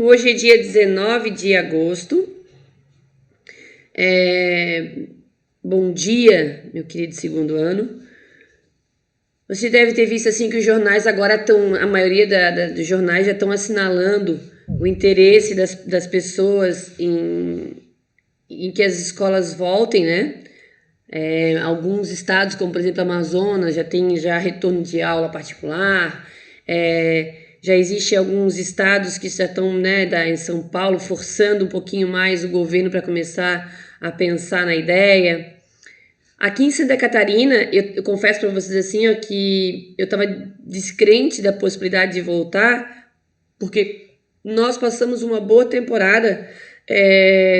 Hoje é dia 19 de agosto. Bom dia, meu querido segundo ano. Você deve ter visto assim que os jornais agora estão, a maioria dos jornais já estão assinalando o interesse das pessoas em que as escolas voltem, né? Alguns estados, como por exemplo Amazonas, já tem retorno de aula particular. Já existe alguns estados que já estão, né, em São Paulo, forçando um pouquinho mais o governo para começar a pensar na ideia. Aqui em Santa Catarina, eu confesso para vocês assim, ó, que eu estava descrente da possibilidade de voltar, porque nós passamos uma boa temporada.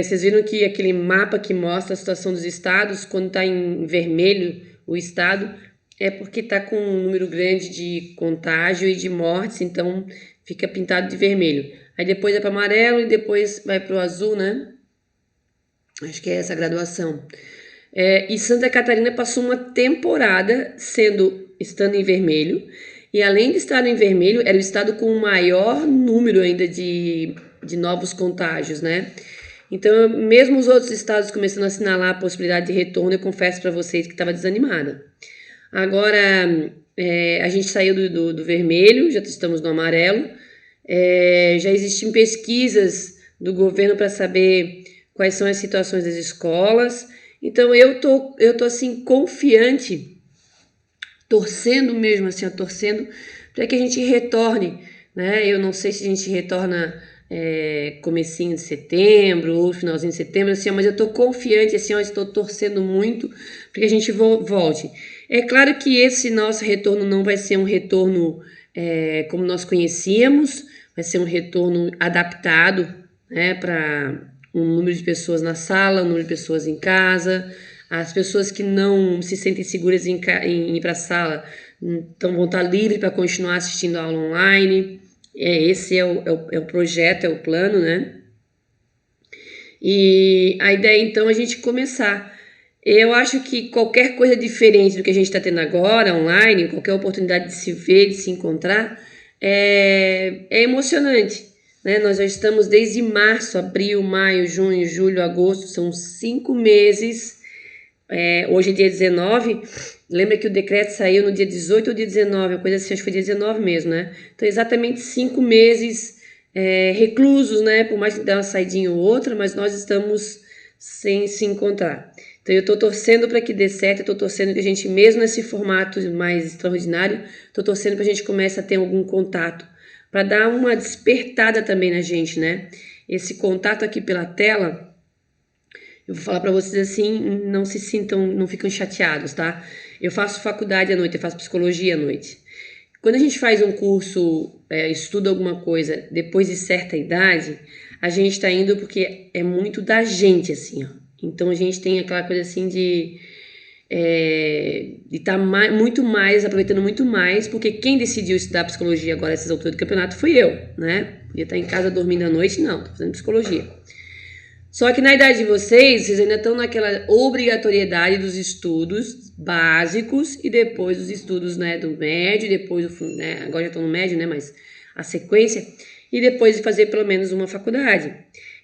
Vocês viram que aquele mapa que mostra a situação dos estados, quando está em vermelho o estado, é porque está com um número grande de contágio e de mortes, então fica pintado de vermelho. Aí depois é para amarelo e depois vai para o azul, né? Acho que é essa a graduação. E Santa Catarina passou uma temporada estando em vermelho, e além de estar em vermelho, era o estado com o maior número ainda de novos contágios, né? Então, mesmo os outros estados começando a assinalar a possibilidade de retorno, eu confesso para vocês que estava desanimada. Agora, a gente saiu do vermelho, já estamos no amarelo. Já existem pesquisas do governo para saber quais são as situações das escolas. Então, eu tô assim, confiante, torcendo mesmo, assim, torcendo para que a gente retorne, né? Eu não sei se a gente retorna comecinho de setembro ou finalzinho de setembro, assim, mas eu tô confiante, assim, eu estou torcendo muito para que a gente volte. É claro que esse nosso retorno não vai ser um retorno como nós conhecíamos, vai ser um retorno adaptado, né, para um número de pessoas na sala, um número de pessoas em casa. As pessoas que não se sentem seguras em ir para a sala vão estar livres para continuar assistindo a aula online. Esse é o projeto, é o plano, né? E a ideia, então, é a gente começar. Eu acho que qualquer coisa diferente do que a gente está tendo agora, online, qualquer oportunidade de se ver, de se encontrar, é emocionante, né? Nós já estamos desde março, abril, maio, junho, julho, agosto, são 5 meses. Hoje é dia 19, lembra que o decreto saiu no dia 18 ou dia 19, a coisa assim, acho que foi dia 19 mesmo, né? Então, exatamente 5 meses reclusos, né? Por mais que dê uma saidinha ou outra, mas nós estamos sem se encontrar. Então, eu estou torcendo para que dê certo, eu estou torcendo que a gente, mesmo nesse formato mais extraordinário, estou torcendo para a gente comece a ter algum contato, para dar uma despertada também na gente, né? Esse contato aqui pela tela, eu vou falar para vocês assim, não se sintam, não ficam chateados, tá? Eu faço faculdade à noite, eu faço psicologia à noite. Quando a gente faz um curso, estuda alguma coisa depois de certa idade, a gente está indo porque é muito da gente, assim, ó. Então a gente tem aquela coisa assim de estar muito mais, aproveitando muito mais, porque quem decidiu estudar psicologia agora, essas alturas do campeonato, fui eu, né? Podia estar em casa dormindo à noite, não, tô fazendo psicologia. Só que na idade de vocês ainda estão naquela obrigatoriedade dos estudos básicos e depois os estudos, né, do médio, depois né, agora já estão no médio, né, mas a sequência, e depois de fazer pelo menos uma faculdade.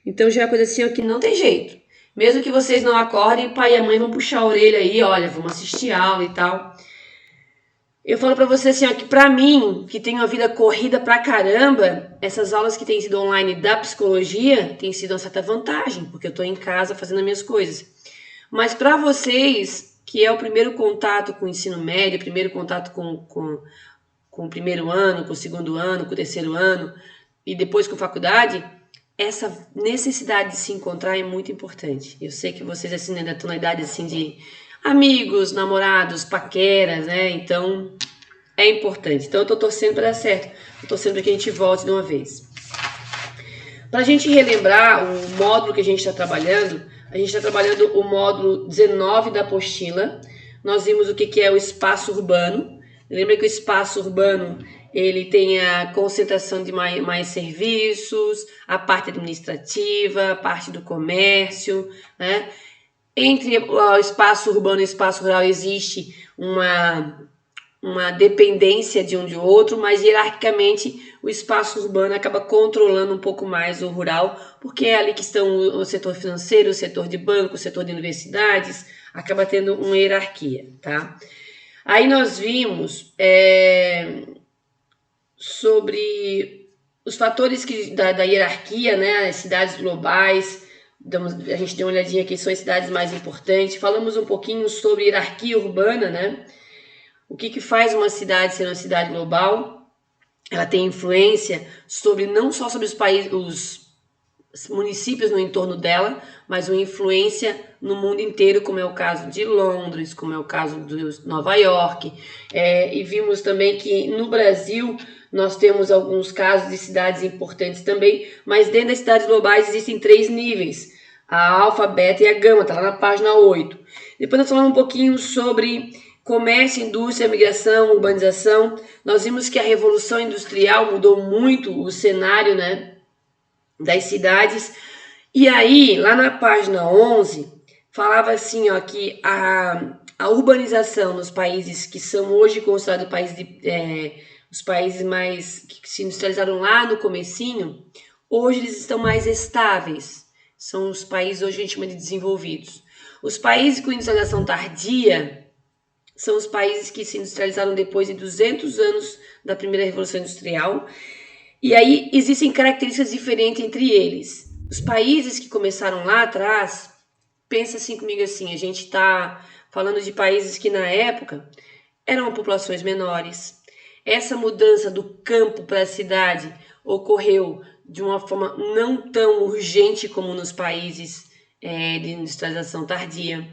Então já é uma coisa assim, ó, que não tem jeito. Mesmo que vocês não acordem, pai e a mãe vão puxar a orelha aí, olha, vamos assistir aula e tal. Eu falo pra você assim, ó, que pra mim, que tenho a vida corrida pra caramba, essas aulas que têm sido online da psicologia têm sido uma certa vantagem, porque eu tô em casa fazendo as minhas coisas. Mas pra vocês, que é o primeiro contato com o ensino médio, primeiro contato com o primeiro ano, com o segundo ano, com o terceiro ano, e depois com a faculdade, essa necessidade de se encontrar é muito importante. Eu sei que vocês assim, ainda estão na idade assim de amigos, namorados, paqueras, né? Então, é importante. Então, eu tô torcendo para dar certo. Tô torcendo para que a gente volte de uma vez. Para a gente relembrar o módulo que a gente está trabalhando, a gente está trabalhando o módulo 19 da apostila. Nós vimos o que é o espaço urbano. Lembra que o espaço urbano ele tem a concentração de mais serviços, a parte administrativa, a parte do comércio, né? Entre o espaço urbano e o espaço rural existe uma dependência de um de outro, mas hierarquicamente o espaço urbano acaba controlando um pouco mais o rural, porque é ali que estão o setor financeiro, o setor de banco, o setor de universidades, acaba tendo uma hierarquia, tá? Aí nós vimos sobre os fatores da hierarquia, né? As cidades globais, a gente deu uma olhadinha aqui, são as cidades mais importantes. Falamos um pouquinho sobre hierarquia urbana, né? O que faz uma cidade ser uma cidade global? Ela tem influência sobre não só sobre os municípios no entorno dela, mas uma influência no mundo inteiro, como é o caso de Londres, como é o caso de Nova York. E vimos também que no Brasil nós temos alguns casos de cidades importantes também, mas dentro das cidades globais existem 3 níveis, a alfa, beta e a gama, está lá na página 8. Depois nós falamos um pouquinho sobre comércio, indústria, migração, urbanização. Nós vimos que a Revolução Industrial mudou muito o cenário, né, das cidades. E aí, lá na página 11, falava assim, ó, que a urbanização nos países que são hoje considerados os países mais que se industrializaram lá no comecinho, hoje eles estão mais estáveis. São os países hoje a gente chama de desenvolvidos. Os países com industrialização tardia são os países que se industrializaram depois de 200 anos da primeira Revolução Industrial. E aí existem características diferentes entre eles. Os países que começaram lá atrás, pensa assim comigo assim, a gente está falando de países que na época eram populações menores. Essa mudança do campo para a cidade ocorreu de uma forma não tão urgente como nos países de industrialização tardia.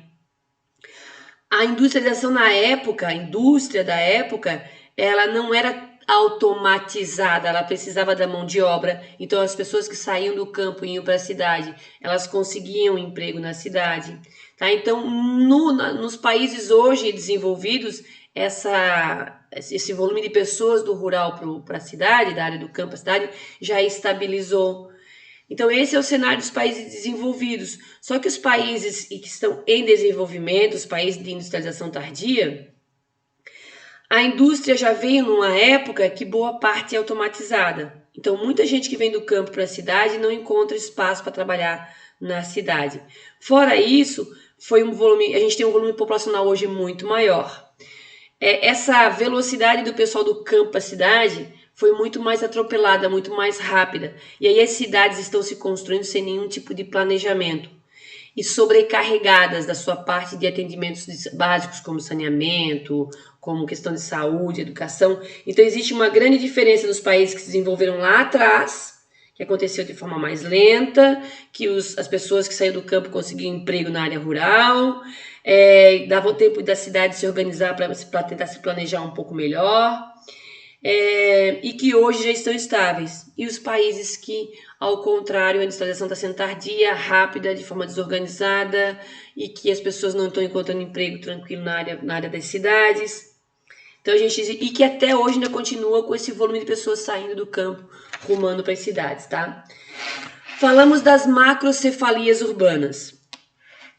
A industrialização na época, a indústria da época, ela não era automatizada, ela precisava da mão de obra. Então as pessoas que saíam do campo e iam para a cidade, elas conseguiam emprego na cidade, tá? Então nos países hoje desenvolvidos, esse volume de pessoas do rural para a cidade, da área do campo à cidade, já estabilizou. Então esse é o cenário dos países desenvolvidos. Só que os países que estão em desenvolvimento, os países de industrialização tardia, a indústria já veio numa época que boa parte é automatizada. Então muita gente que vem do campo para a cidade não encontra espaço para trabalhar na cidade. Fora isso, a gente tem um volume populacional hoje muito maior. Essa velocidade do pessoal do campo à cidade foi muito mais atropelada, muito mais rápida. E aí as cidades estão se construindo sem nenhum tipo de planejamento. E sobrecarregadas da sua parte de atendimentos básicos, como saneamento, como questão de saúde, educação. Então existe uma grande diferença nos países que se desenvolveram lá atrás, que aconteceu de forma mais lenta, que as pessoas que saíram do campo conseguiam emprego na área rural, dava o tempo da cidade se organizar para tentar se planejar um pouco melhor, e que hoje já estão estáveis. E os países que, ao contrário, a industrialização está sendo tardia, rápida, de forma desorganizada, e que as pessoas não estão encontrando emprego tranquilo na área das cidades. Então e que até hoje ainda continua com esse volume de pessoas saindo do campo, rumando para as cidades, tá? Falamos das macrocefalias urbanas.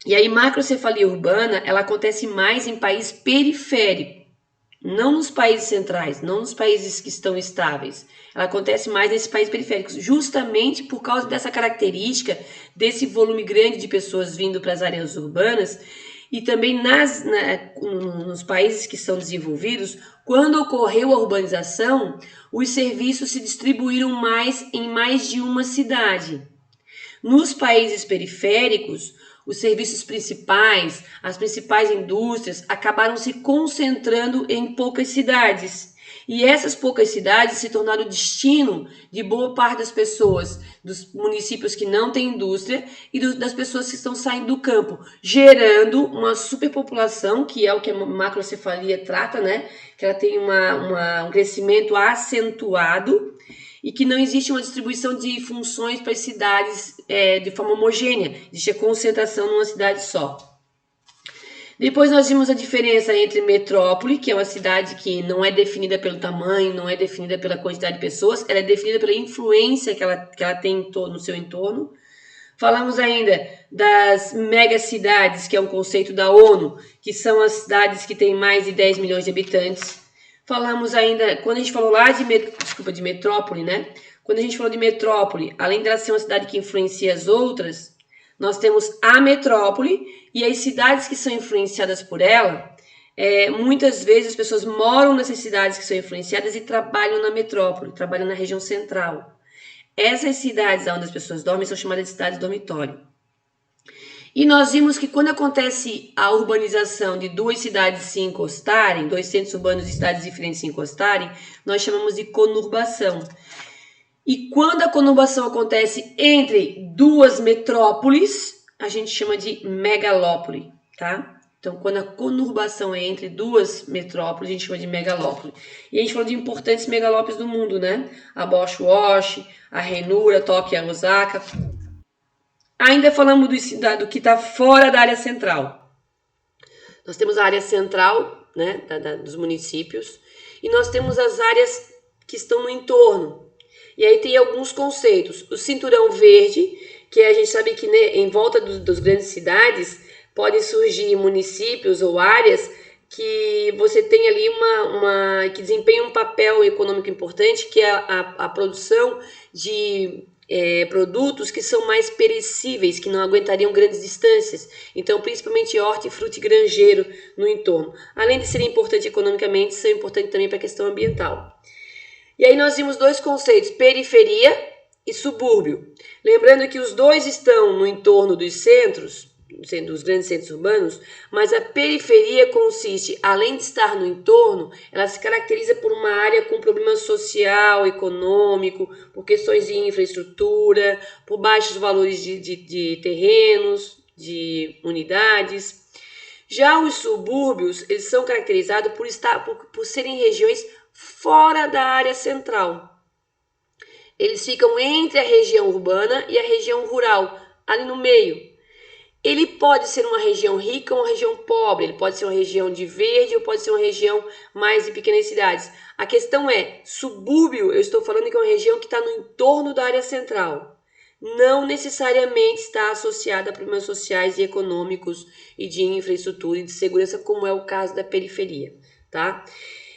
E aí, macrocefalia urbana, ela acontece mais em país periférico, não nos países centrais, não nos países que estão estáveis. Ela acontece mais nesses países periféricos, justamente por causa dessa característica, desse volume grande de pessoas vindo para as áreas urbanas. E também nos países que são desenvolvidos, quando ocorreu a urbanização, os serviços se distribuíram mais em mais de uma cidade. Nos países periféricos, os serviços principais, as principais indústrias acabaram se concentrando em poucas cidades. E essas poucas cidades se tornaram o destino de boa parte das pessoas, dos municípios que não têm indústria e das pessoas que estão saindo do campo, gerando uma superpopulação, que é o que a macrocefalia trata, né? Que ela tem um crescimento acentuado e que não existe uma distribuição de funções para as cidades de forma homogênea, existe a concentração numa cidade só. Depois nós vimos a diferença entre metrópole, que é uma cidade que não é definida pelo tamanho, não é definida pela quantidade de pessoas, ela é definida pela influência que ela tem no seu entorno. Falamos ainda das megacidades, que é um conceito da ONU, que são as cidades que têm mais de 10 milhões de habitantes. Falamos ainda, quando a gente falou lá de metrópole, né? Quando a gente falou de metrópole, além dela ser uma cidade que influencia as outras, nós temos a metrópole e as cidades que são influenciadas por ela. Muitas vezes as pessoas moram nessas cidades que são influenciadas e trabalham na metrópole, trabalham na região central. Essas cidades onde as pessoas dormem são chamadas de cidades dormitório. E nós vimos que quando acontece a urbanização de duas cidades se encostarem, dois centros urbanos de cidades diferentes se encostarem, nós chamamos de conurbação. E quando a conurbação acontece entre duas metrópoles, a gente chama de megalópole, tá? Então, quando a conurbação é entre duas metrópoles, a gente chama de megalópole. E a gente falou de importantes megalópoles do mundo, né? A Bosch-Wash, a Renura, Tóquio e a Osaka. Ainda falamos do que está fora da área central. Nós temos a área central, né, dos municípios, e nós temos as áreas que estão no entorno. E aí tem alguns conceitos. O cinturão verde, que a gente sabe que, né, em volta das grandes cidades podem surgir municípios ou áreas que você tem ali que desempenham um papel econômico importante, que é a produção de produtos que são mais perecíveis, que não aguentariam grandes distâncias. Então, principalmente hortifruti e granjeiro no entorno. Além de serem importantes economicamente, são importantes também para a questão ambiental. E aí nós vimos dois conceitos, periferia e subúrbio. Lembrando que os dois estão no entorno dos centros, dos grandes centros urbanos, mas a periferia consiste, além de estar no entorno, ela se caracteriza por uma área com problema social, econômico, por questões de infraestrutura, por baixos valores de terrenos, de unidades. Já os subúrbios, eles são caracterizados por serem regiões fora da área central. Eles ficam entre a região urbana e a região rural, ali no meio. Ele pode ser uma região rica ou uma região pobre, ele pode ser uma região de verde ou pode ser uma região mais de pequenas cidades. A questão é, subúrbio, eu estou falando que é uma região que está no entorno da área central. Não necessariamente está associada a problemas sociais e econômicos e de infraestrutura e de segurança, como é o caso da periferia, tá?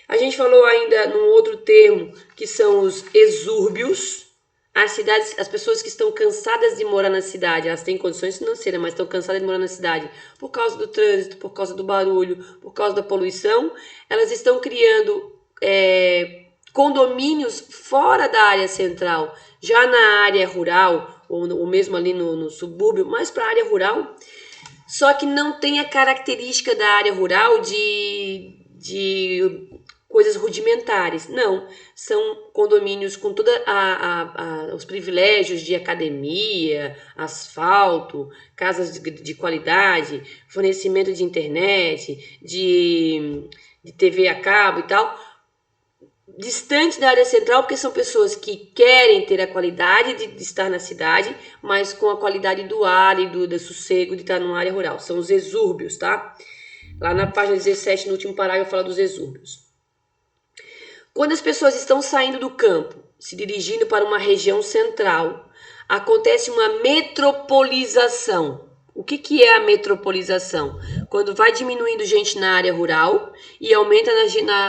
A gente falou ainda num outro termo, que são os exúrbios. As pessoas que estão cansadas de morar na cidade, elas têm condições financeiras, mas estão cansadas de morar na cidade por causa do trânsito, por causa do barulho, por causa da poluição, elas estão criando condomínios fora da área central, já na área rural, ou mesmo ali no subúrbio, mais para a área rural, só que não tem a característica da área rural de coisas rudimentares. Não, são condomínios com todos os privilégios de academia, asfalto, casas de qualidade, fornecimento de internet, de TV a cabo e tal, distante da área central, porque são pessoas que querem ter a qualidade de estar na cidade, mas com a qualidade do ar e do sossego de estar numa área rural. São os exúrbios, tá? Lá na página 17, no último parágrafo, fala dos exúrbios. Quando as pessoas estão saindo do campo, se dirigindo para uma região central, acontece uma metropolização. O que é a metropolização? Quando vai diminuindo gente na área rural e aumenta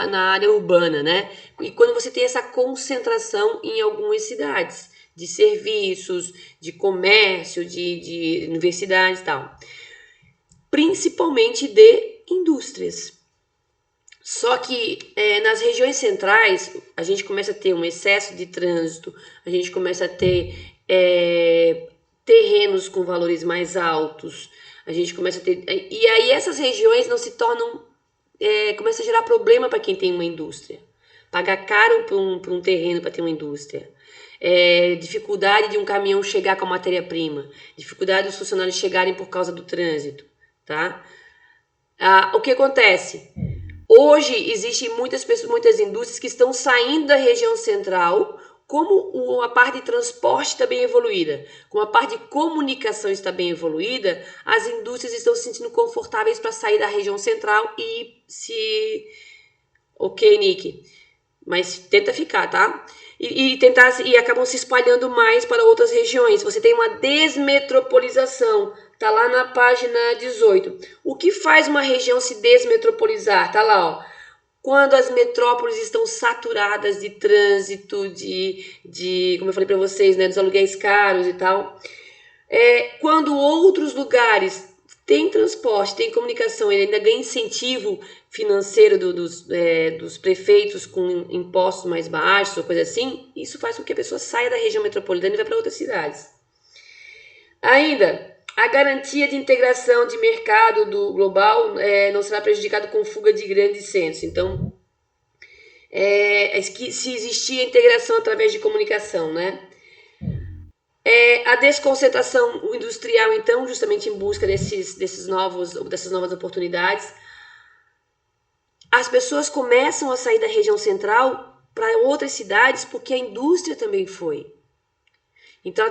na área urbana, né? E quando você tem essa concentração em algumas cidades, de serviços, de comércio, de universidades e tal. Principalmente de indústrias. Só que nas regiões centrais, a gente começa a ter um excesso de trânsito, a gente começa a ter terrenos com valores mais altos, a gente começa a ter... E aí essas regiões não se tornam... começa a gerar problema para quem tem uma indústria. Pagar caro por um terreno para ter uma indústria. Dificuldade de um caminhão chegar com a matéria-prima. Dificuldade dos funcionários chegarem por causa do trânsito. Tá? O que acontece? Hoje existem muitas indústrias que estão saindo da região central, como a parte de transporte está bem evoluída, como a parte de comunicação está bem evoluída, as indústrias estão se sentindo confortáveis para sair da região central e se... Ok, Nick, mas tenta ficar, tá? E acabam se espalhando mais para outras regiões. Você tem uma desmetropolização. Tá lá na página 18. O que faz uma região se desmetropolizar? Tá lá, ó. quando as metrópoles estão saturadas de trânsito, como eu falei para vocês, né, dos aluguéis caros e tal. Quando outros lugares têm transporte, têm comunicação, ele ainda ganha incentivo financeiro dos prefeitos com impostos mais baixos ou coisa assim, isso faz com que a pessoa saia da região metropolitana e vá para outras cidades. Ainda, a garantia de integração de mercado do global não será prejudicado com fuga de grandes centros. Então, se existir a integração através de comunicação, né? A desconcentração industrial, então, justamente em busca dessas novas oportunidades. As pessoas começam a sair da região central para outras cidades porque a indústria também foi. Então,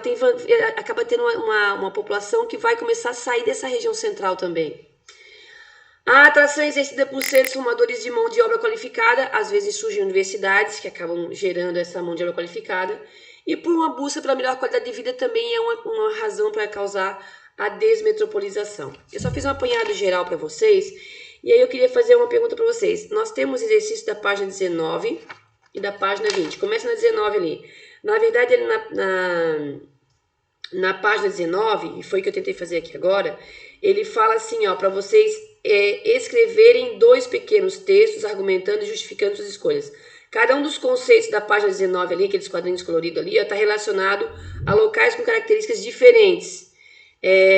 acaba tendo uma população que vai começar a sair dessa região central também. A atração exercida por seres formadores de mão de obra qualificada, às vezes surgem universidades que acabam gerando essa mão de obra qualificada, e por uma busca pela melhor qualidade de vida também é uma razão para causar a desmetropolização. Eu só fiz um apanhado geral para vocês, e aí eu queria fazer uma pergunta para vocês. Nós temos exercício da página 19 e da página 20. Começa na 19 ali. Na verdade, na página 19, e foi o que eu tentei fazer aqui agora, ele fala assim, para vocês escreverem 2 pequenos textos argumentando e justificando suas escolhas. Cada um dos conceitos da página 19 ali, aqueles quadrinhos coloridos ali, está relacionado a locais com características diferentes,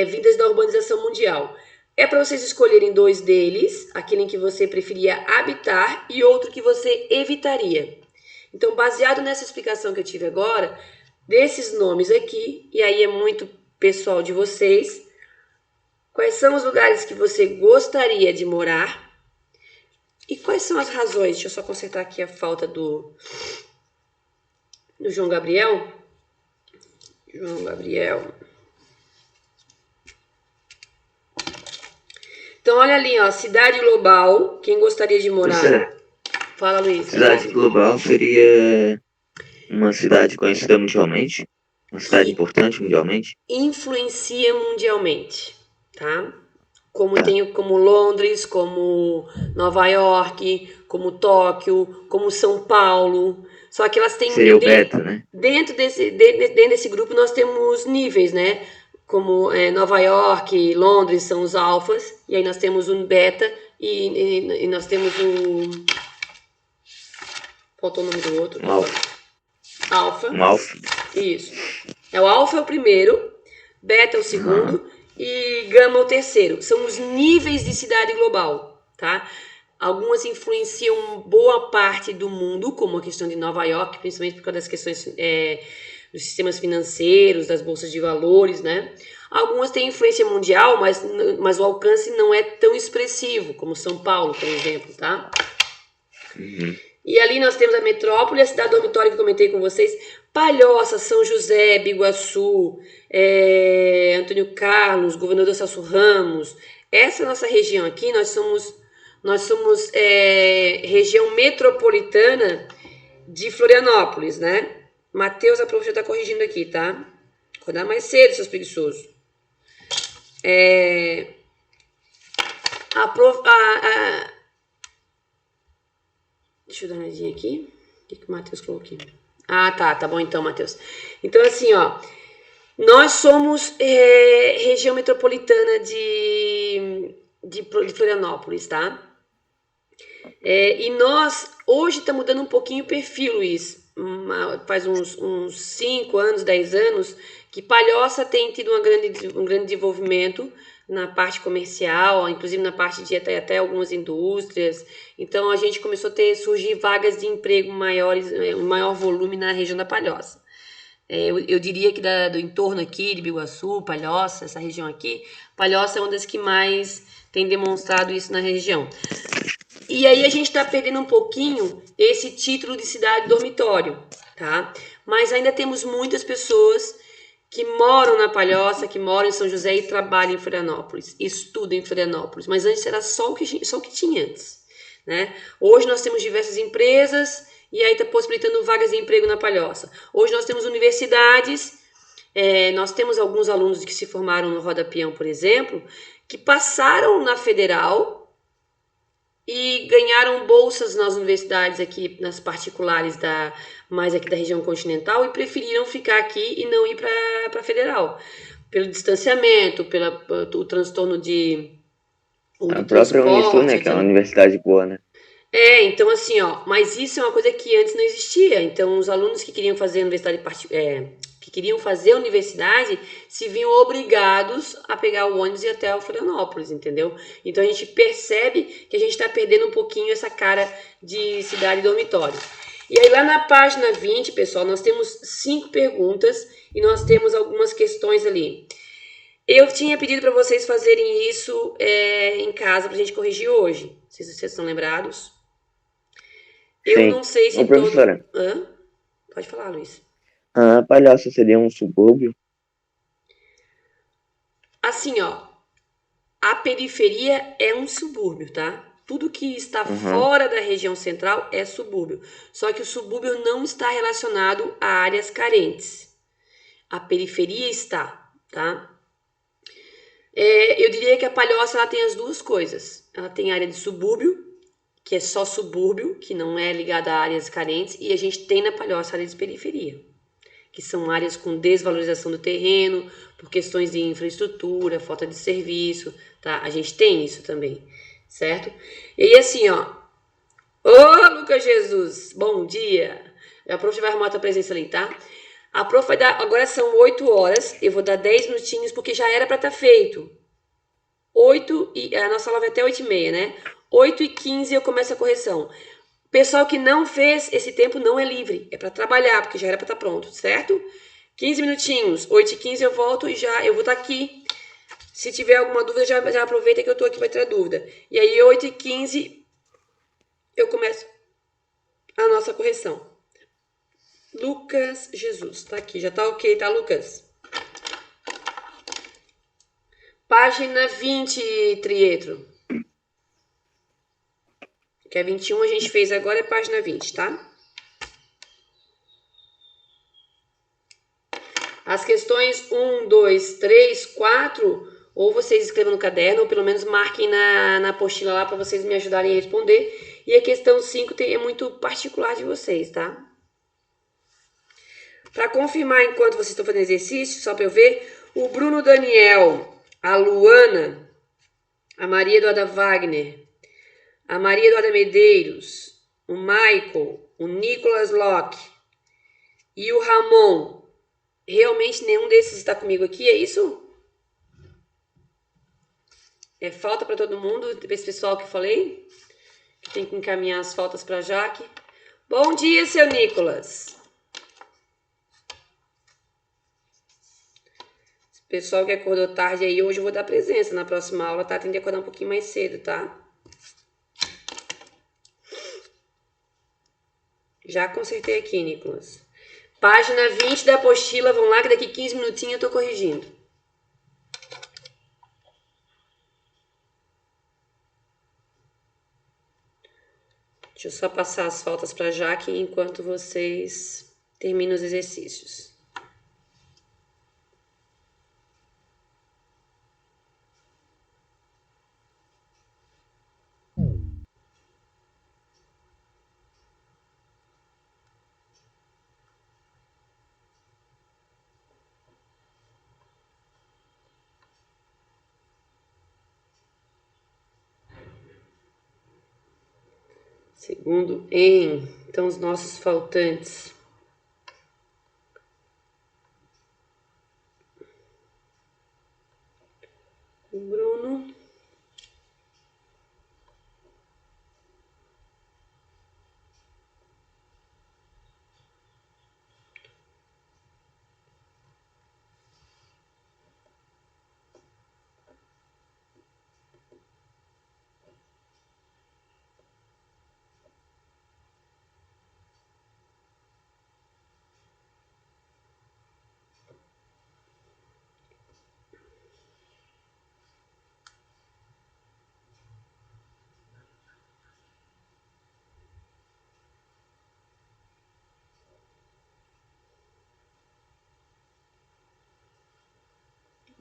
vindas da urbanização mundial. É para vocês escolherem 2 deles, aquele em que você preferia habitar e outro que você evitaria. Então, baseado nessa explicação que eu tive agora, desses nomes aqui, e aí é muito pessoal de vocês, quais são os lugares que você gostaria de morar e quais são as razões? Deixa eu só consertar aqui a falta do João Gabriel. João Gabriel. Então, olha ali, cidade global, quem gostaria de morar? Fala, Luiz. Cidade global seria uma cidade conhecida mundialmente, uma cidade importante mundialmente. Influencia mundialmente, tá? Como Londres, como Nova York, como Tóquio, como São Paulo. Só que elas têm... Seria o beta, né? Dentro desse grupo nós temos níveis, né? Como Nova York, Londres são os alfas. E aí nós temos um beta e nós temos o... Faltou o nome do outro. Um alfa. Alfa. Um alfa. Isso. O alfa é o primeiro, beta é o segundo e gama é o terceiro. São os níveis de cidade global, tá? Algumas influenciam boa parte do mundo, como a questão de Nova York, principalmente por causa das questões dos sistemas financeiros, das bolsas de valores, né? Algumas têm influência mundial, mas o alcance não é tão expressivo, como São Paulo, por exemplo, tá? E ali nós temos a metrópole, a cidade dormitório que eu comentei com vocês, Palhoça, São José, Biguaçu, Antônio Carlos, Governador Celso Ramos. Essa nossa região aqui, nós somos região metropolitana de Florianópolis, né? Matheus, a prof já está corrigindo aqui, tá? Acordar mais cedo, seus preguiçosos. Deixa eu dar uma olhadinha aqui. O que o Matheus colocou aqui? Ah, tá bom então, Matheus. Então, assim, nós somos região metropolitana de Florianópolis, tá? E nós, hoje, está mudando um pouquinho o perfil, Luiz. Faz uns 5 anos, 10 anos, que Palhoça tem tido um grande desenvolvimento na parte comercial, inclusive na parte de até algumas indústrias. Então, a gente começou a surgir vagas de emprego maiores, um maior volume na região da Palhoça. Eu diria que do entorno aqui, de Biguaçu, Palhoça, essa região aqui, Palhoça é uma das que mais tem demonstrado isso na região. E aí a gente está perdendo um pouquinho esse título de cidade dormitório, tá? Mas ainda temos muitas pessoas que moram na Palhoça, que moram em São José e trabalham em Florianópolis, estudam em Florianópolis. Mas antes era só o que tinha antes, né? Hoje nós temos diversas empresas e aí está possibilitando vagas de emprego na Palhoça. Hoje nós temos universidades, nós temos alguns alunos que se formaram no Roda Peão, por exemplo, que passaram na Federal e ganharam bolsas nas universidades aqui, nas particulares mais aqui da região continental, e preferiram ficar aqui e não ir para a federal, pelo distanciamento, pelo o transtorno do A própria Unisul, transporte, né? Que é uma etc. universidade boa, né? Então assim, ó, mas isso é uma coisa que antes não existia. Então, os alunos que queriam fazer que queriam fazer a universidade se viam obrigados a pegar o ônibus e ir até o Florianópolis, entendeu? Então a gente percebe que a gente está perdendo um pouquinho essa cara de cidade dormitório. E aí lá na página 20, pessoal, nós temos 5 perguntas e nós temos algumas questões ali. Eu tinha pedido para vocês fazerem isso em casa para a gente corrigir hoje. Não sei se vocês estão lembrados. Eu Sim. não sei Ô, se todo. professora, Hã? Pode falar, Luiz. a Palhoça seria um subúrbio? Assim, ó, a periferia é um subúrbio, tá? Tudo que está Uhum. fora da região central é subúrbio. Só que o subúrbio não está relacionado a áreas carentes. A periferia está, tá? Eu diria que a Palhoça ela tem as duas coisas. Ela tem área de subúrbio, que é só subúrbio, que não é ligada a áreas carentes, e a gente tem na Palhoça área de periferia, que são áreas com desvalorização do terreno, por questões de infraestrutura, falta de serviço, tá? A gente tem isso também, certo? E aí assim, ó, ô Lucas Jesus, bom dia! A prof vai arrumar a tua presença ali, tá? A prof vai dar, agora são 8 horas, eu vou dar 10 minutinhos porque já era para estar feito. A nossa aula vai até 8h30, né? 8h15 eu começo a correção. Pessoal que não fez, esse tempo não é livre, é para trabalhar, porque já era para estar pronto, certo? 15 minutinhos, 8h15 eu volto e eu vou estar aqui. Se tiver alguma dúvida, já aproveita que eu tô aqui para tirar dúvida. E aí, 8h15, eu começo a nossa correção. Lucas Jesus, tá aqui, já tá ok, tá, Lucas? Página 20, Trietro. Que é 21, a gente fez agora, é página 20, tá? As questões 1, 2, 3, 4, ou vocês escrevam no caderno, ou pelo menos marquem na apostila lá para vocês me ajudarem a responder. E a questão 5 é muito particular de vocês, tá? Para confirmar enquanto vocês estão fazendo exercício, só para eu ver, o Bruno Daniel, a Luana, a Maria Eduarda Wagner, a Maria Eduarda Medeiros, o Michael, o Nicolas Locke e o Ramon. Realmente nenhum desses está comigo aqui, é isso? Falta para todo mundo, esse pessoal que eu falei, que tem que encaminhar as faltas para a Jaque. Bom dia, seu Nicolas. Pessoal que acordou tarde aí, hoje eu vou dar presença. Na próxima aula, tá? Tem que acordar um pouquinho mais cedo, tá? Já consertei aqui, Nicolas. Página 20 da apostila, vão lá que daqui 15 minutinhos eu tô corrigindo. Deixa eu só passar as faltas para Jaque enquanto vocês terminam os exercícios. Segundo então os nossos faltantes. O Bruno.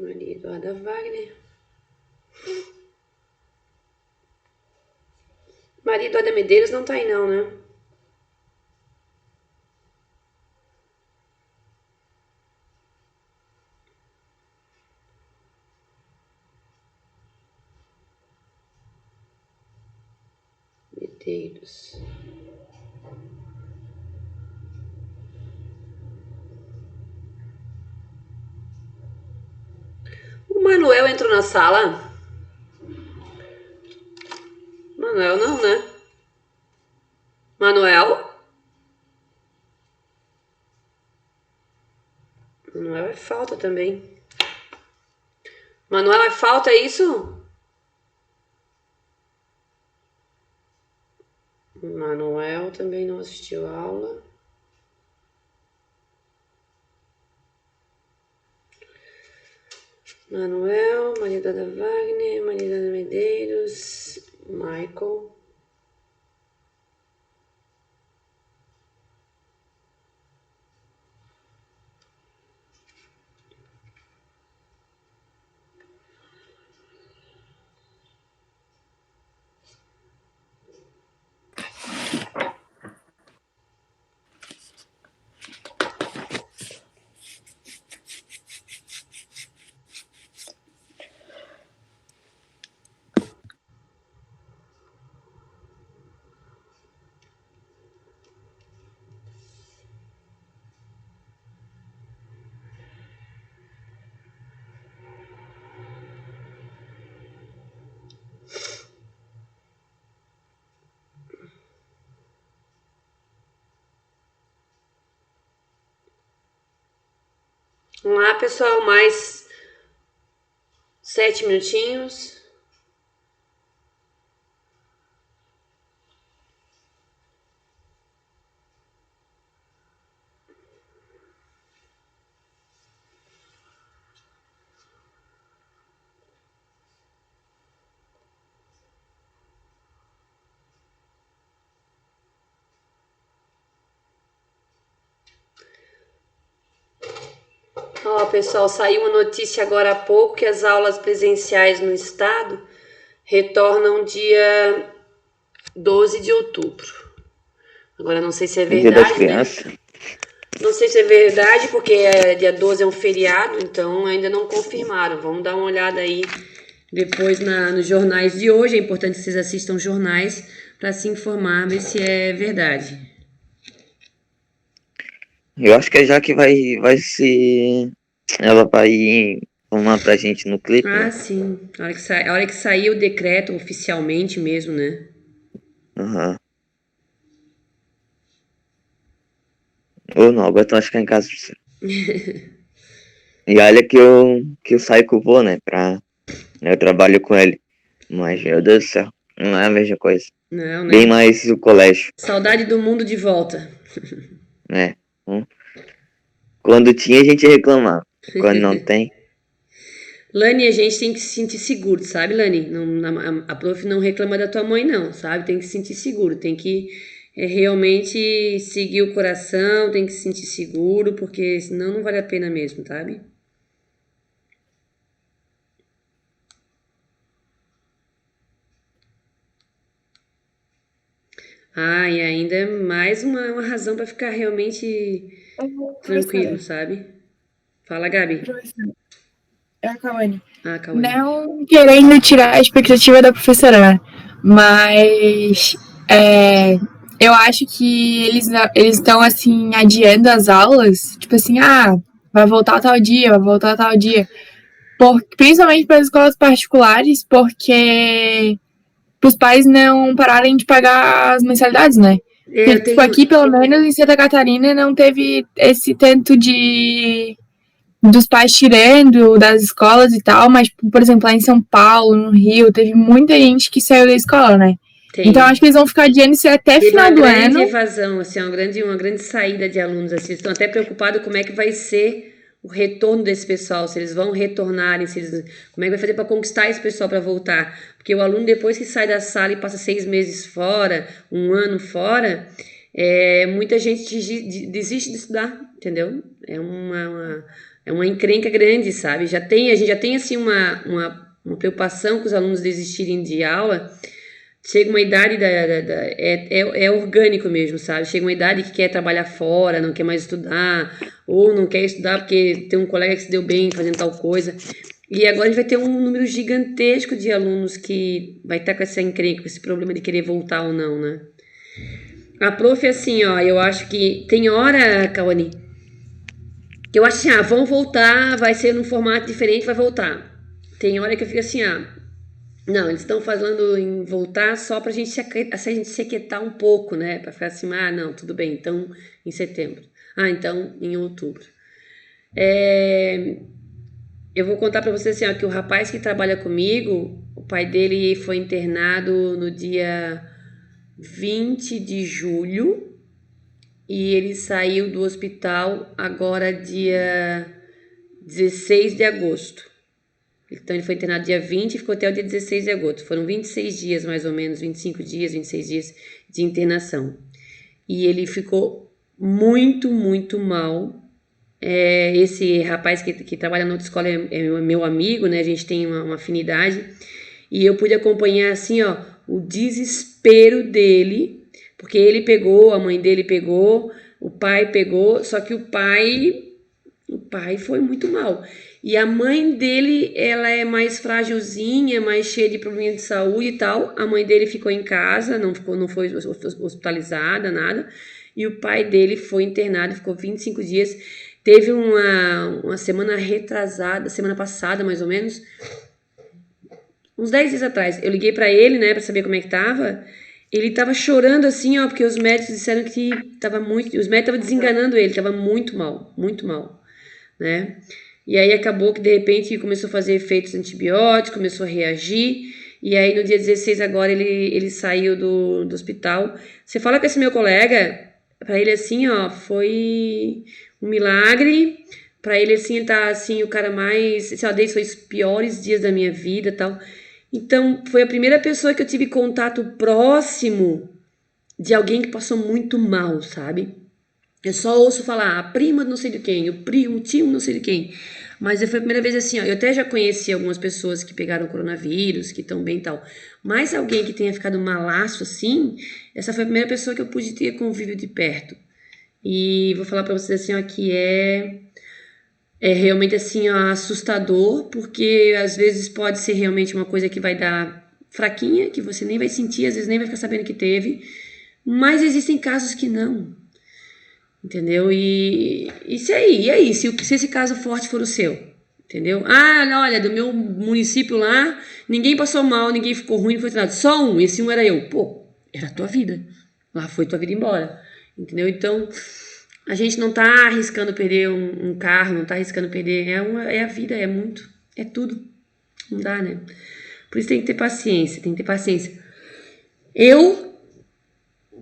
Maria Eduarda Wagner. Maria Eduarda Medeiros não tá aí não, né? Medeiros. O Manuel entrou na sala? Manuel não, né? Manuel? Manuel é falta também. Manuel é falta, é isso? Manuel também não assistiu aula. Manuel, Maria Eduarda Wagner, Maria Eduarda Medeiros, Michael. Vamos lá, pessoal, mais 7 minutinhos. Ó, pessoal, saiu uma notícia agora há pouco que as aulas presenciais no estado retornam dia 12 de outubro. Agora não sei se é Dia das verdade, né? Crianças. Não sei se é verdade, porque dia 12 é um feriado, então ainda não confirmaram. Vamos dar uma olhada aí depois nos jornais de hoje. É importante que vocês assistam jornais para se informar, ver se é verdade. Eu acho que a Jaque vai se. Ela vai formar pra gente no clipe, Ah, né? sim. A hora que sair o decreto oficialmente mesmo, né? Aham. Ou não, agora tu vai ficar em casa. E olha que eu saio com o vô, né? Eu trabalho com ele. Mas, meu Deus do céu, não é a mesma coisa. Não, Bem né? mais o colégio, Saudade do mundo de volta. né? Quando tinha, a gente reclamava. Quando não tem, Lani, a gente tem que se sentir seguro, sabe, Lani? A prof não reclama da tua mãe, não, sabe? Tem que se sentir seguro, tem que realmente seguir o coração, tem que se sentir seguro, porque senão não vale a pena mesmo, sabe? Ah, e ainda é mais uma razão para ficar realmente tranquilo, Professora, sabe? Fala, Gabi. professora, é a Cauane. Ah, Cauane. Não querendo tirar a expectativa da professora, né? Mas eu acho que eles estão assim adiando as aulas, tipo assim, vai voltar tal dia, vai voltar tal dia. Principalmente para as escolas particulares, porque os pais não pararem de pagar as mensalidades, né? É, Porque, tipo, aqui, pelo menos em Santa Catarina, não teve esse tanto dos pais tirando das escolas e tal, mas, por exemplo, lá em São Paulo, no Rio, teve muita gente que saiu da escola, né? Então, acho que eles vão ficar adiando isso até Teve final uma do grande ano. evasão, assim, uma grande saída de alunos, assim, eles estão até preocupados como é que vai ser o retorno desse pessoal, se eles vão retornarem, como é que vai fazer para conquistar esse pessoal para voltar, porque o aluno depois que sai da sala e passa 6 meses fora, um ano fora, muita gente desiste de estudar, entendeu? É uma encrenca grande, sabe? A gente já tem assim uma preocupação com os alunos desistirem de aula, Chega uma idade é orgânico mesmo, sabe? Chega uma idade que quer trabalhar fora, não quer mais estudar, ou não quer estudar porque tem um colega que se deu bem fazendo tal coisa. E agora a gente vai ter um número gigantesco de alunos que vai estar com essa encrenca, com esse problema de querer voltar ou não, né? A prof, assim, ó, eu acho que tem hora, Cauane, que eu acho assim, vão voltar, vai ser num formato diferente, vai voltar. Tem hora que eu fico assim, não, eles estão falando em voltar só pra gente se aquietar um pouco, né? Pra ficar assim, não, tudo bem, então em setembro. Então em outubro. Eu vou contar pra você assim, ó, que o rapaz que trabalha comigo, o pai dele foi internado no dia 20 de julho e ele saiu do hospital agora dia 16 de agosto. Então ele foi internado dia 20 e ficou até o dia 16 de agosto. Foram 26 dias mais ou menos, 25 dias, 26 dias de internação. E ele ficou muito, muito mal. Esse rapaz que trabalha na outra escola é meu amigo, né? A gente tem uma afinidade. E eu pude acompanhar assim, ó, o desespero dele, porque ele pegou, a mãe dele pegou, o pai pegou, só que o pai foi muito mal. E a mãe dele, ela é mais frágilzinha, mais cheia de problemas de saúde e tal. A mãe dele ficou em casa, não foi hospitalizada, nada. E o pai dele foi internado, ficou 25 dias. Teve uma semana retrasada, semana passada mais ou menos, uns 10 dias atrás, eu liguei pra ele, né, pra saber como é que tava. Ele tava chorando assim, ó, porque os médicos disseram que tava muito... Os médicos estavam desenganando ele, tava muito mal, né? E aí acabou que de repente começou a fazer efeitos antibióticos, começou a reagir. E aí no dia 16 agora ele saiu do hospital. Você fala com esse meu colega, pra ele assim, ó, foi um milagre. Pra ele assim, ele tá assim, o cara mais... Sei lá, desde foi os piores dias da minha vida e tal. Então foi a primeira pessoa que eu tive contato próximo de alguém que passou muito mal, sabe? Eu só ouço falar, a prima não sei de quem, o primo, o tio não sei de quem. Mas foi a primeira vez assim, ó, eu até já conheci algumas pessoas que pegaram coronavírus, que estão bem e tal. Mas alguém que tenha ficado malaço assim, essa foi a primeira pessoa que eu pude ter convívio de perto. E vou falar pra vocês assim, ó, que é realmente assim, ó, assustador, porque às vezes pode ser realmente uma coisa que vai dar fraquinha, que você nem vai sentir, às vezes nem vai ficar sabendo que teve. Mas existem casos que não. Entendeu? E aí, se esse caso forte for o seu, entendeu? Olha, do meu município lá, ninguém passou mal, ninguém ficou ruim, não foi nada. Só um, esse um era eu. Pô, era a tua vida. Lá foi tua vida embora. Entendeu? Então, a gente não tá arriscando perder um carro, não tá arriscando perder. É a vida, é muito, é tudo. Não dá, né? Por isso tem que ter paciência, Eu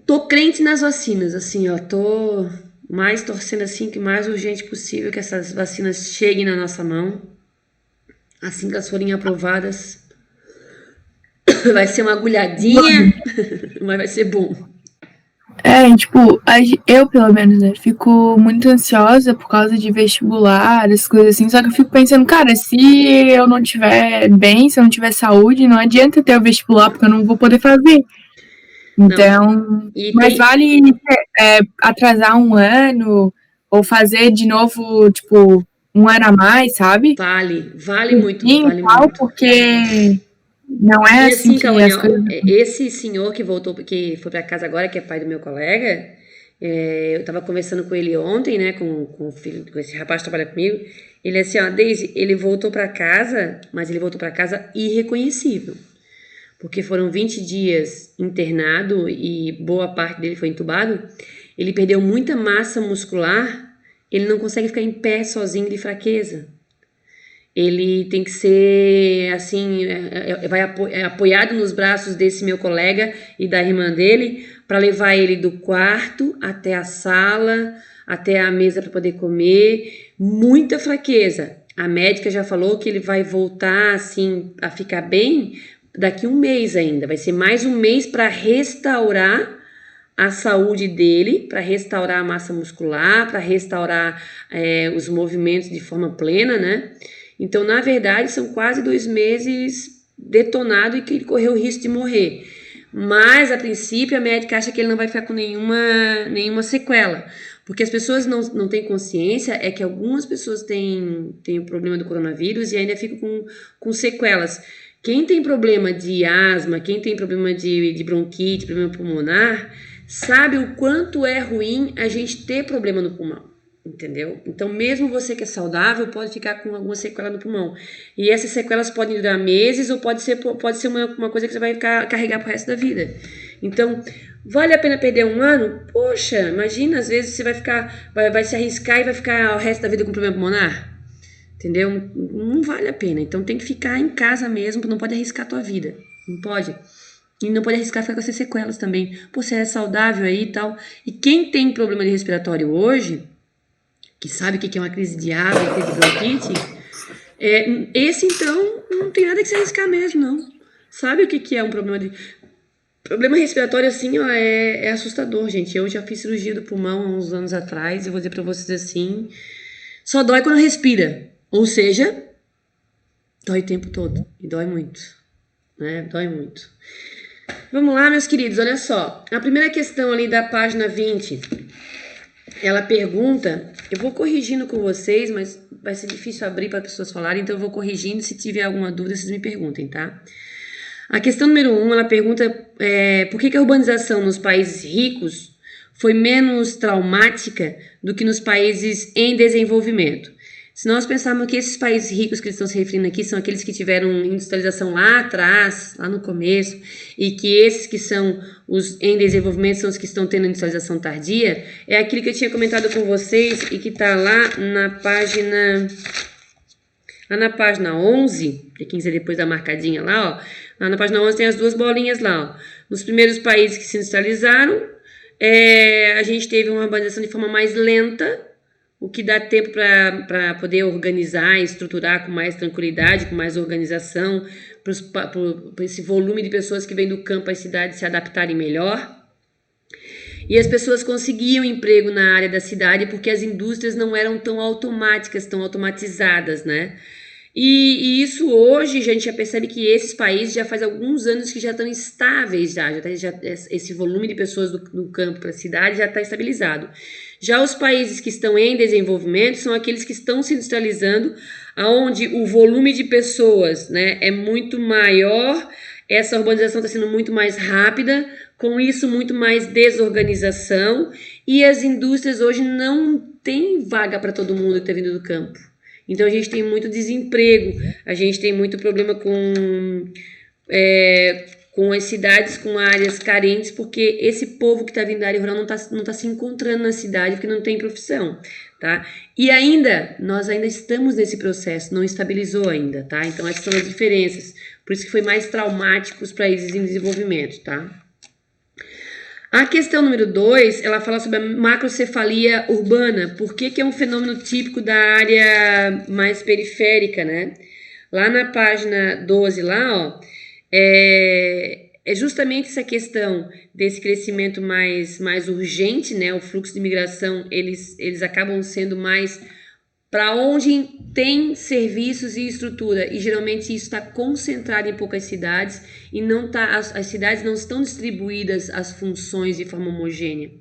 tô crente nas vacinas, assim, ó, tô mais torcendo assim que mais urgente possível que essas vacinas cheguem na nossa mão. Assim que elas forem aprovadas, vai ser uma agulhadinha, mas vai ser bom. Tipo, eu pelo menos, né, fico muito ansiosa por causa de vestibular, essas coisas assim, só que eu fico pensando, cara, se eu não tiver bem, se eu não tiver saúde, não adianta ter o vestibular, porque eu não vou poder fazer. Então, mas vale atrasar um ano ou fazer de novo, tipo, um ano a mais, sabe? Vale muito, vale muito. Porque não é assim que as coisas... Esse senhor que foi pra casa agora, que é pai do meu colega, eu tava conversando com ele ontem, né, com o filho, com esse rapaz que trabalha comigo. Ele assim, ó, Daisy, ele voltou pra casa, mas ele voltou pra casa irreconhecível. Porque foram 20 dias internado e boa parte dele foi entubado. Ele perdeu muita massa muscular, ele não consegue ficar em pé sozinho de fraqueza. Ele tem que ser, assim, apoiado nos braços desse meu colega e da irmã dele para levar ele do quarto até a sala, até a mesa para poder comer. Muita fraqueza. A médica já falou que ele vai voltar, assim, a ficar bem daqui um mês ainda. Vai ser mais um mês para restaurar a saúde dele, para restaurar a massa muscular, para restaurar os movimentos de forma plena, né? Então, na verdade, são quase 2 meses detonado e que ele correu o risco de morrer. Mas, a princípio, a médica acha que ele não vai ficar com nenhuma sequela. Porque as pessoas não têm consciência, é que algumas pessoas têm o problema do coronavírus e ainda ficam com sequelas. Quem tem problema de asma, quem tem problema de bronquite, problema pulmonar, sabe o quanto é ruim a gente ter problema no pulmão, entendeu? Então, mesmo você que é saudável, pode ficar com alguma sequela no pulmão. E essas sequelas podem durar meses ou pode ser uma coisa que você vai carregar pro resto da vida. Então, vale a pena perder um ano? Poxa, imagina, às vezes você vai se arriscar e vai ficar o resto da vida com problema pulmonar. Entendeu? Não vale a pena. Então tem que ficar em casa mesmo, não pode arriscar a tua vida. Não pode. E não pode arriscar ficar com essas sequelas também. Pô, você é saudável aí e tal. E quem tem problema de respiratório hoje, que sabe o que é uma crise de asma, crise de bronquite, esse então não tem nada que se arriscar mesmo, não. Sabe o que é um problema de... Problema respiratório, assim, ó, é assustador, gente. Eu já fiz cirurgia do pulmão há uns anos atrás e vou dizer pra vocês assim, só dói quando respira. Ou seja, dói o tempo todo. E dói muito, né? Dói muito. Vamos lá, meus queridos, olha só. A primeira questão ali da página 20, ela pergunta, eu vou corrigindo com vocês, mas vai ser difícil abrir para pessoas falarem, então eu vou corrigindo. Se tiver alguma dúvida, vocês me perguntem, tá? A questão número 1, ela pergunta por que a urbanização nos países ricos foi menos traumática do que nos países em desenvolvimento. Se nós pensarmos que esses países ricos que eles estão se referindo aqui são aqueles que tiveram industrialização lá atrás, lá no começo, e que esses que são os em desenvolvimento são os que estão tendo industrialização tardia, é aquilo que eu tinha comentado com vocês e que está lá na página 11, que 15 é depois da marcadinha lá, ó. Lá na página 11 tem as duas bolinhas lá, ó. Nos primeiros países que se industrializaram, a gente teve uma urbanização de forma mais lenta, o que dá tempo para poder organizar e estruturar com mais tranquilidade, com mais organização, para esse volume de pessoas que vêm do campo às cidades se adaptarem melhor. E as pessoas conseguiam emprego na área da cidade porque as indústrias não eram tão automáticas, tão automatizadas, né? E isso hoje a gente já percebe que esses países já faz alguns anos que já estão estáveis, esse volume de pessoas do campo para a cidade já está estabilizado. Já os países que estão em desenvolvimento são aqueles que estão se industrializando, onde o volume de pessoas, né, é muito maior, essa urbanização está sendo muito mais rápida, com isso muito mais desorganização, e as indústrias hoje não têm vaga para todo mundo que está vindo do campo. Então a gente tem muito desemprego, a gente tem muito problema com as cidades com áreas carentes, porque esse povo que está vindo da área rural não tá se encontrando na cidade porque não tem profissão, tá? E nós ainda estamos nesse processo, não estabilizou ainda, tá? Então essas são as diferenças, por isso que foi mais traumático os países em desenvolvimento, tá? A questão número 2, ela fala sobre a macrocefalia urbana, por que é um fenômeno típico da área mais periférica, né? Lá na página 12, lá, ó, é justamente essa questão desse crescimento mais urgente, né? O fluxo de imigração, eles acabam sendo mais para onde tem serviços e estrutura, e geralmente isso está concentrado em poucas cidades e as cidades não estão distribuídas as funções de forma homogênea.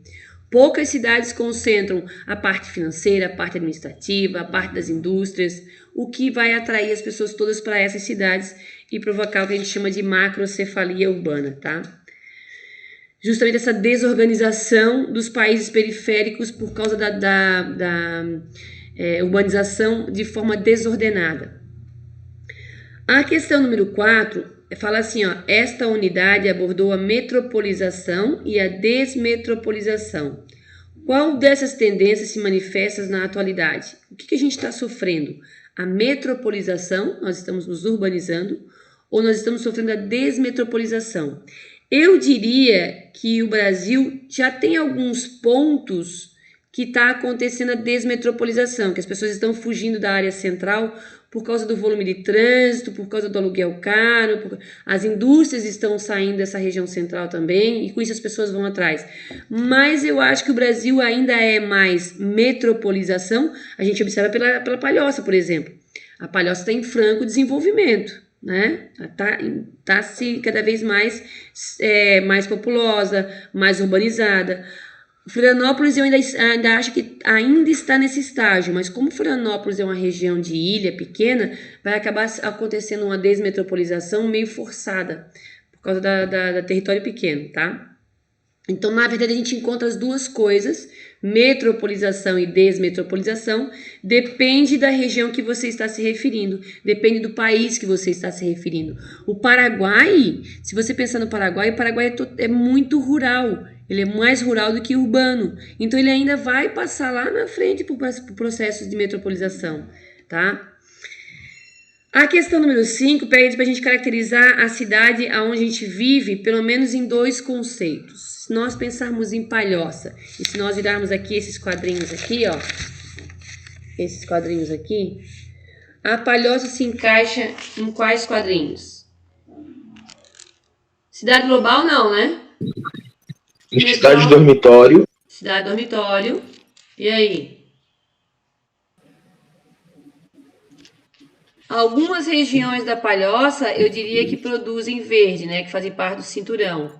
Poucas cidades concentram a parte financeira, a parte administrativa, a parte das indústrias, o que vai atrair as pessoas todas para essas cidades e provocar o que a gente chama de macrocefalia urbana, tá? Justamente essa desorganização dos países periféricos por causa da urbanização de forma desordenada. A questão número 4 fala assim, ó, esta unidade abordou a metropolização e a desmetropolização. Qual dessas tendências se manifesta na atualidade? O que a gente está sofrendo? A metropolização, nós estamos nos urbanizando, ou nós estamos sofrendo a desmetropolização? Eu diria que o Brasil já tem alguns pontos que está acontecendo a desmetropolização, que as pessoas estão fugindo da área central por causa do volume de trânsito, por causa do aluguel caro, as indústrias estão saindo dessa região central também, e com isso as pessoas vão atrás. Mas eu acho que o Brasil ainda é mais metropolização, a gente observa pela Palhoça, por exemplo. A Palhoça está em franco desenvolvimento, né? Tá se cada vez mais, mais populosa, mais urbanizada. Florianópolis eu ainda acho que ainda está nesse estágio, mas como Florianópolis é uma região de ilha pequena, vai acabar acontecendo uma desmetropolização meio forçada, por causa da território pequeno, tá? Então, na verdade, a gente encontra as duas coisas, metropolização e desmetropolização, depende da região que você está se referindo, depende do país que você está se referindo. O Paraguai, se você pensar no Paraguai, o Paraguai é muito rural, ele é mais rural do que urbano, então ele ainda vai passar lá na frente por processos de metropolização, tá? A questão número 5 pede para a gente caracterizar a cidade onde a gente vive, pelo menos em 2 conceitos. Se nós pensarmos em Palhoça, e se nós virarmos aqui esses quadrinhos aqui, ó, esses quadrinhos aqui, a Palhoça se encaixa em quais quadrinhos? Cidade global não, né? Cidade dormitório. Cidade dormitório. E aí? Algumas regiões da Palhoça, eu diria que produzem verde, né? Que fazem parte do cinturão,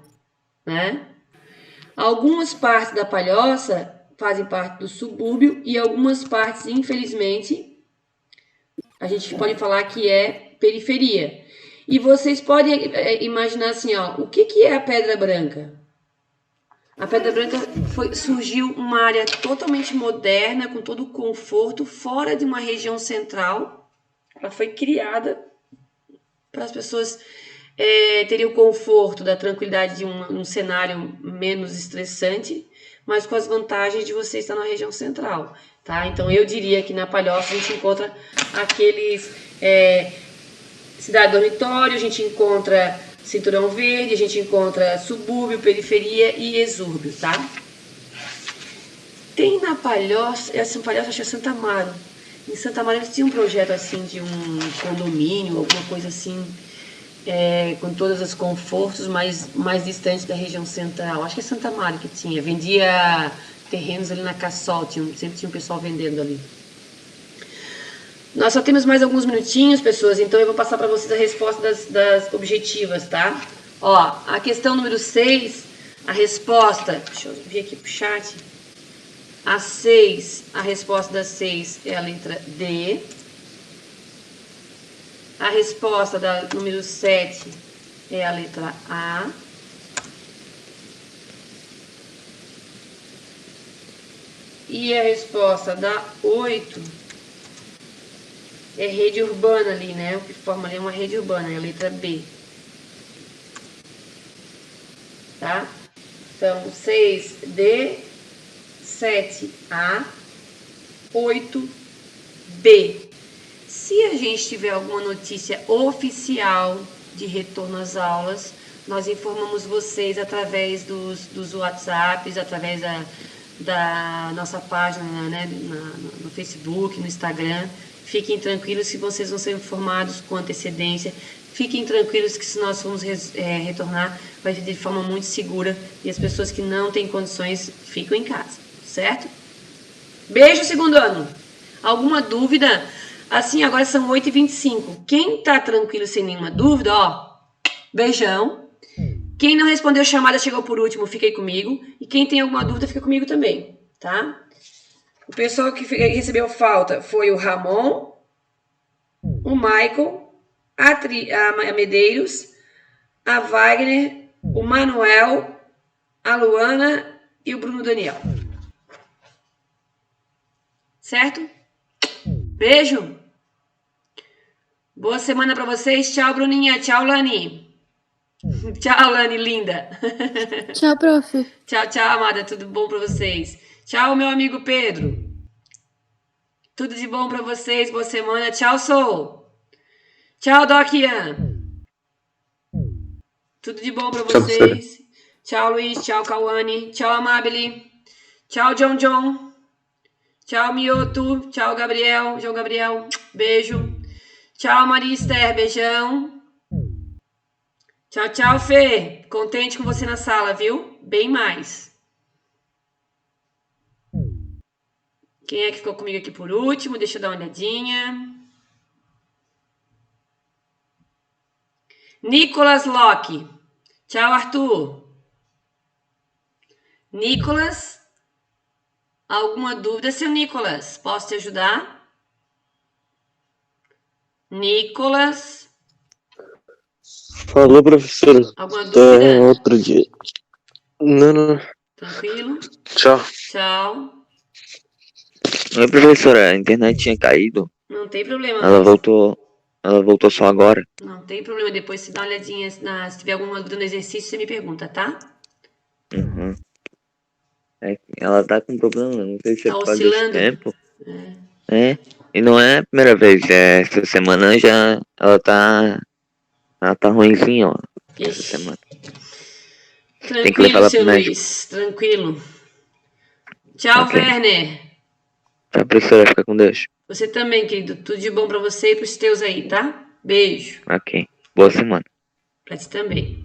né? Algumas partes da Palhoça fazem parte do subúrbio e algumas partes, infelizmente, a gente pode falar que é periferia. E vocês podem imaginar assim, ó, o que é a Pedra Branca? A Pedra Branca surgiu uma área totalmente moderna, com todo o conforto, fora de uma região central. Ela foi criada para as pessoas terem o conforto da tranquilidade de um cenário menos estressante, mas com as vantagens de você estar na região central, tá? Então eu diria que na Palhoça a gente encontra aqueles cidade dormitório, a gente encontra cinturão verde, a gente encontra subúrbio, periferia e exúrbio, tá? Tem na Palhoça, essa Palhoça acho que é Santa Amaro. Em Santa Amaro eles tinham um projeto assim de um condomínio, alguma coisa assim, com todos os confortos, mas mais distante da região central. Acho que é Santa Amaro que tinha. Vendia terrenos ali na Cassol, sempre tinha um pessoal vendendo ali. Nós só temos mais alguns minutinhos, pessoas, então eu vou passar para vocês a resposta das objetivas, tá? Ó, a questão número 6, a resposta, deixa eu vir aqui pro chat. A 6, a resposta da 6 é a letra D. A resposta da número 7 é a letra A. E a resposta da 8 é rede urbana ali, né? O que forma ali é uma rede urbana, é a letra B. Tá? Então, 6D, 7A, 8B. Se a gente tiver alguma notícia oficial de retorno às aulas, nós informamos vocês através dos WhatsApps, através da nossa página, né, no Facebook, no Instagram. Fiquem tranquilos que vocês vão ser informados com antecedência. Fiquem tranquilos que se nós formos retornar, vai ser de forma muito segura. E as pessoas que não têm condições, ficam em casa, certo? Beijo, segundo ano. Alguma dúvida? Assim, agora são 8h25. Quem tá tranquilo sem nenhuma dúvida, ó, beijão. Quem não respondeu chamada, chegou por último, fica aí comigo. E quem tem alguma dúvida, fica comigo também, tá? O pessoal que recebeu falta foi o Ramon, o Michael, a Medeiros, a Wagner, o Manuel, a Luana e o Bruno Daniel. Certo? Beijo! Boa semana pra vocês. Tchau, Bruninha. Tchau, Lani. Tchau, Lani, linda. Tchau, prof. Tchau, tchau, amada. Tudo bom pra vocês? Tchau, meu amigo Pedro. Tudo de bom pra vocês. Boa semana. Tchau, Sol. Tchau, Doc Ian. Tudo de bom pra vocês. Tchau, Luiz. Tchau, Cauane. Tchau, Amabile. Tchau, John. Tchau, Mioto. Tchau, Gabriel. João Gabriel. Beijo. Tchau, Maria Esther. Beijão. Tchau, tchau, Fê. Contente com você na sala, viu? Bem mais. Quem é que ficou comigo aqui por último? Deixa eu dar uma olhadinha. Nicolas Locke. Tchau, Arthur. Nicolas, alguma dúvida, seu Nicolas? Posso te ajudar? Nicolas, Falou, professora. alguma Até dúvida? outro dia. Não. Tranquilo? Tchau. Tchau. Oi, professora. A internet tinha caído. Não tem problema. Ela voltou só agora. Não tem problema. Depois você dá uma olhadinha. Se tiver alguma dúvida no exercício, você me pergunta, tá? Uhum. Ela tá com problema, não sei se é Tá por causa desse oscilando? tempo. É. E não é a primeira vez. Essa semana já ela tá ruimzinha, ó. Essa Ixi. semana. Tem que levar Tranquilo, ela seu pro médico. Luiz. Tranquilo. Tchau, Ok. Werner. Tá, professora, fica com Deus. Você também, querido. Tudo de bom pra você e pros teus aí, tá? Beijo. Ok. Boa semana. Pra ti também.